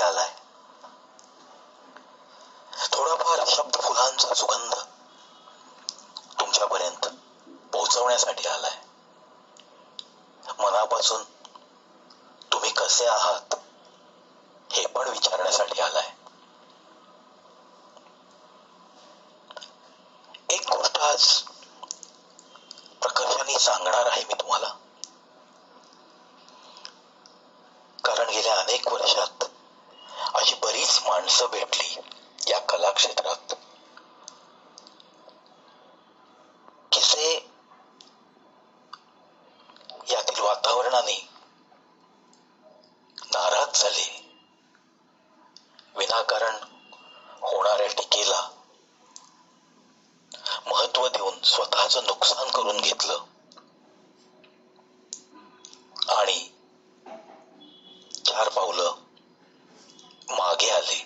आलाय. थोडाफार शब्द फुलांचा सुगंध तुमच्यापर्यंत पोहोचवण्यासाठी आलाय. मनापासून तुम्ही कसे आहात हे पण विचारण्यासाठी आलाय. एक गोष्ट आज प्रकर्षाने सांगणार आहे मी तुम्हाला, कारण गेल्या अनेक वर्षात अशी बरीच माणसं भेटली या कला क्षेत्रात की जे यातील वातावरणाने नाराज झाले, विनाकारण होणाऱ्या टीकेला महत्व देऊन स्वतःचं नुकसान करून घेतलं आणि 4 पावलं मागे आले.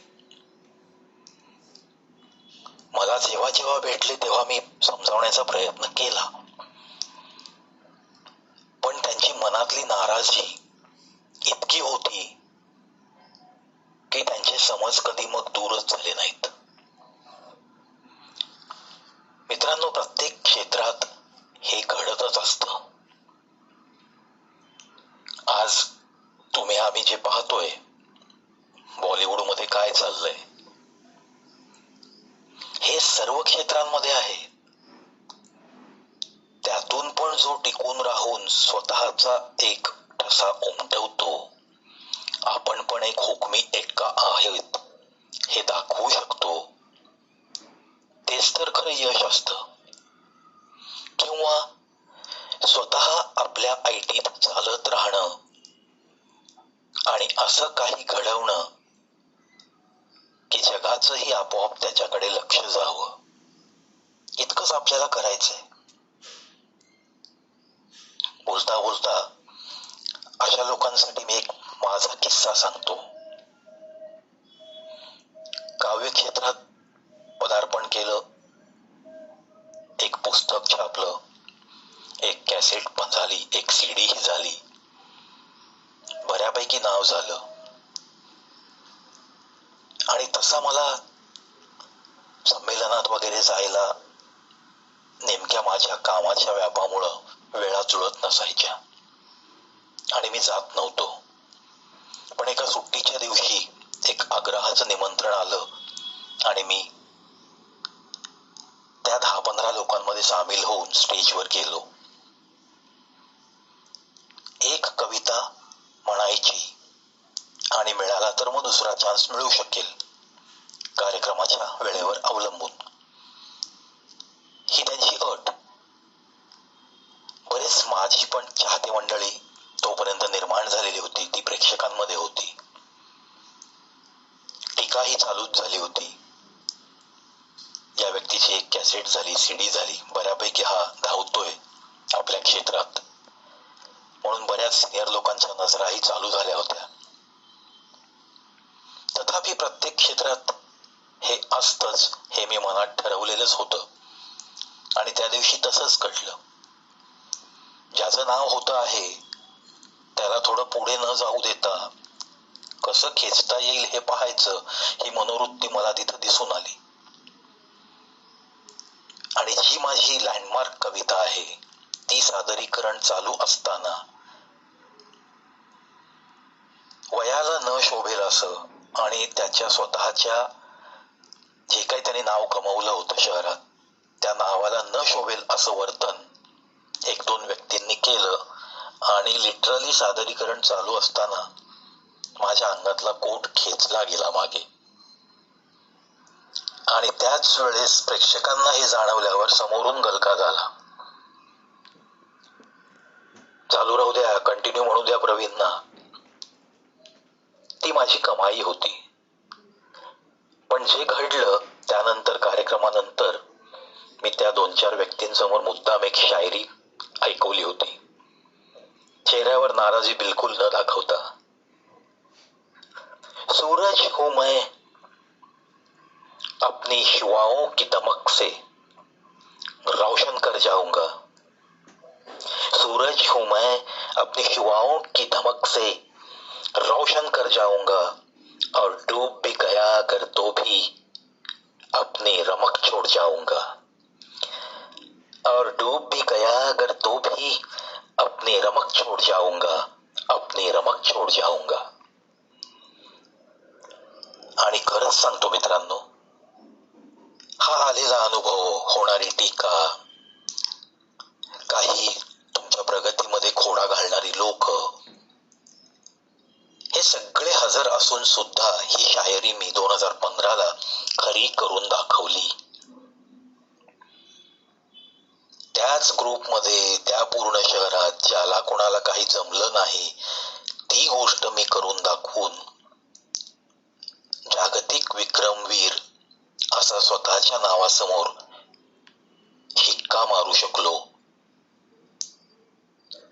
मला जेव्हा जेव्हा भेटले तेव्हा मी समजावण्याचा प्रयत्न केला, पण त्यांची मनातली नाराजी इतकी होती की त्यांचे समज कधी मग दूरच झाले नाहीत. मित्रांनो, प्रत्येक क्षेत्रात हे घडतच असतं. आज तुम्ही आम्ही जे पाहतोय बॉलिवूडमध्ये काय चाललंय, हे सर्व क्षेत्रांमध्ये आहे. त्यातून पण जो टिकून राहून स्वतःचा एक ठसा उमटवतो, आपण पण एक हुकमी एक्का आहेत हे दाखवू शकतो, तेच तर खरं यश असतं. किंवा स्वतः आपल्या ऐटीत चालत राहणं आणि असं काही घडवणं की जगाचंही आपोआप त्याच्याकडे लक्ष जावं, इतकंच आपल्याला करायचंय. बोलता बोलता अशा लोकांसाठी मी एक माझा किस्सा सांगतो. काव्य क्षेत्रात पदार्पण केलं, एक पुस्तक छापलं, एक कॅसेट पण झाली, एक सीडी ही झाली, बऱ्यापैकी नाव झालं. आणि तसा मला संमेलनात वगैरे जायला नेमक्या माझ्या कामाच्या व्यापामुळं वेळा जुळत नसायच्या आणि मी जात नव्हतो. पण एका सुट्टीच्या दिवशी एक आग्रहाचं निमंत्रण आलं आणि मी त्या 10-15 लोकांमध्ये सामील होऊन स्टेजवर गेलो. एक कविता म्हणायची आणि मिळाला तर मग दुसरा चान्स मिळू शकेल, कार्यक्रमाच्या वेळेवर अवलंबून, ही त्यांची अट. बरेच माझी पण चाहते मंडळी तोपर्यंत निर्माण झालेली होती, ती प्रेक्षकांमध्ये होती. टीका ही चालूच झाली होती. या व्यक्तीची एक कॅसेट झाली, सीडी झाली, बऱ्यापैकी हा धावतोय आपल्या क्षेत्रात, म्हणून बऱ्याच सिनियर लोकांच्या नजराही चालू झाल्या होत्या. तथापि प्रत्येक क्षेत्रात हे असतंच हे मी मनात ठरवलेलंच होतं आणि त्या दिवशी तसंच घडलं. ज्याचं नाव होतं आहे त्याला थोडं पुढे न जाऊ देता कसं खेचता येईल हे पाहायचं, ही मनोवृत्ती मला तिथं दिसून आली. आणि जी माझी लँडमार्क कविता आहे ती सादरीकरण चालू असताना वयाला न शोभेल असं आणि त्याच्या स्वतःच्या जे काही त्याने नाव कमवलं होतं शहरात, त्या नावाला न शोभेल असं वर्तन 1-2 व्यक्तींनी केलं आणि लिटरली सादरीकरण चालू असताना माझ्या अंगातला कोट खेचला गेला मागे. आणि त्याच वेळेस प्रेक्षकांना हे जाणवल्यावर समोरून गलका झाला. चालू राहू द्या, कंटिन्यू म्हणू द्या प्रवीणना. ती माझी कमाई होती. पण जे घडलं त्यानंतर, कार्यक्रमानंतर मी त्या 2-4 व्यक्तींसमोर मुद्दाम एक शायरी ऐकवली होती, चेहऱ्यावर नाराजी बिलकुल न दाखवता. सूरज हूं मैं अपनी शुआओं की दमक से रोशन कर जाऊंगा. सूरज हूं मैं अपनी शुआओं की धमक से रोशन कर जाऊंगा. और डूब भी गया अगर तो भी अपनी रमक छोड़ जाऊंगा, और डूब भी गया अगर तो भी अपनी रमक छोड़ जाऊंगा, अपनी रमक छोड़ जाऊंगा. आणि खरंच सांगतो मित्रांनो, हा आलेला अनुभव, होणारी टीका, काही तुमच्या प्रगतीमध्ये खोडा घालणारी लोक, हे सगळे हजर असून सुद्धा ही शायरी मी 2015ला खरी करून दाखवली. त्याच ग्रुपमध्ये, त्या पूर्ण शहरात ज्याला कोणाला काही जमलं नाही, ती गोष्ट मी करून दाखवून जागतिक विक्रमवीर असा स्वतःच्या नावासमोर शिक्का मारू शकलो.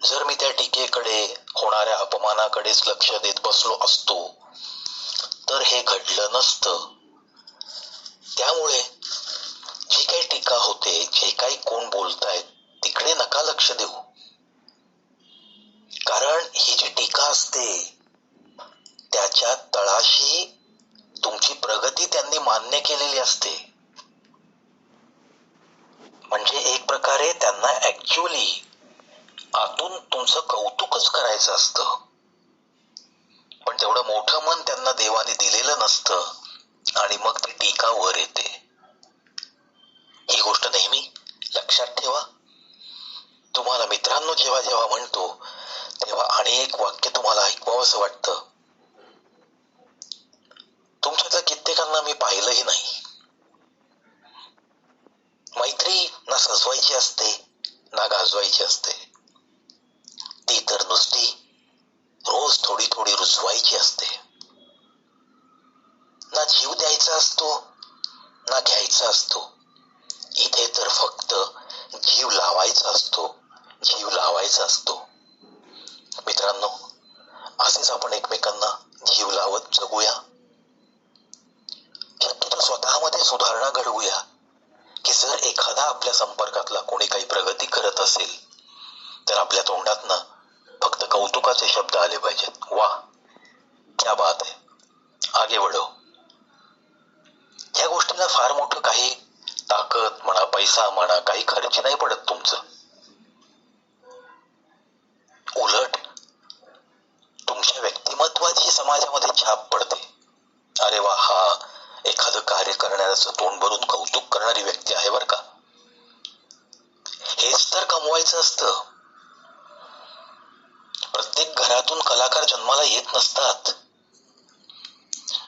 जर मी त्या टीकेकडे, होणाऱ्या अपमानाकडेच लक्ष देत बसलो असतो तर हे घडलं नसतं. त्यामुळे जी काही टीका होते, जे काही कोण बोलतायत, तिकडे नका लक्ष देऊ. कारण ही जी टीका असते त्याच्या तळाशी तुमची प्रगती त्यांनी मान्य केलेली असते. म्हणजे एक प्रकारे त्यांना ऍक्च्युअली आतून तुमचं कौतुकच करायचं असतं, पण तेवढं मोठं मन त्यांना देवाने दिलेलं नसतं आणि मग ती टीका वर येते. ही गोष्ट नेहमी लक्षात ठेवा. तुम्हाला मित्रांनो जेव्हा जेव्हा म्हणतो तेव्हा आणि एक वाक्य तुम्हाला ऐकवावंसं वाटतं. तुमच्यातल्या कित्येकांना मी पाहिलंही नाही. मैत्री ना सजवायची असते ना गाजवायची असते, ती तर नुसती रोज थोडी थोडी रुजवायची असते. ना जीव द्यायचा असतो ना घ्यायचा असतो, इथे तर फक्त जीव लावायचा असतो, जीव लावायचा असतो. मित्रांनो, असेच आपण एकमेकांना जीव लावत जगूया. शक्यतो स्वतःमध्ये सुधारणा घडवूया की जर एखादा आपल्या संपर्कातला कोणी काही प्रगती करत असेल तर आपल्या तोंडातनं फक्त कौतुकाचे शब्द आले पाहिजेत. वाह, क्या बात आहे, आगे बढो. या गोष्टीला फार मोठं काही ताकद म्हणा, पैसा म्हणा, काही खर्च नाही पडत तुमचं. उलट तुमच्या व्यक्तिमत्वाची समाजामध्ये छाप पडते. अरे वा, हा एखादं कार्य करण्याचं तोंड भरून कौतुक करणारी व्यक्ती आहे बरं का. हेच तर कमवायचं असतं. प्रत्येक घरातून कलाकार जन्माला येत नसतात.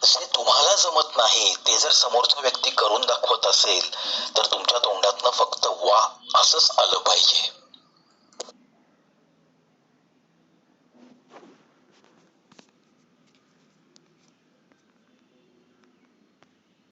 जे तुम्हाला जमत नाही ते जर समोरचा व्यक्ती करून दाखवत असेल तर तुमच्या तोंडातनं फक्त वा असंच आलं पाहिजे.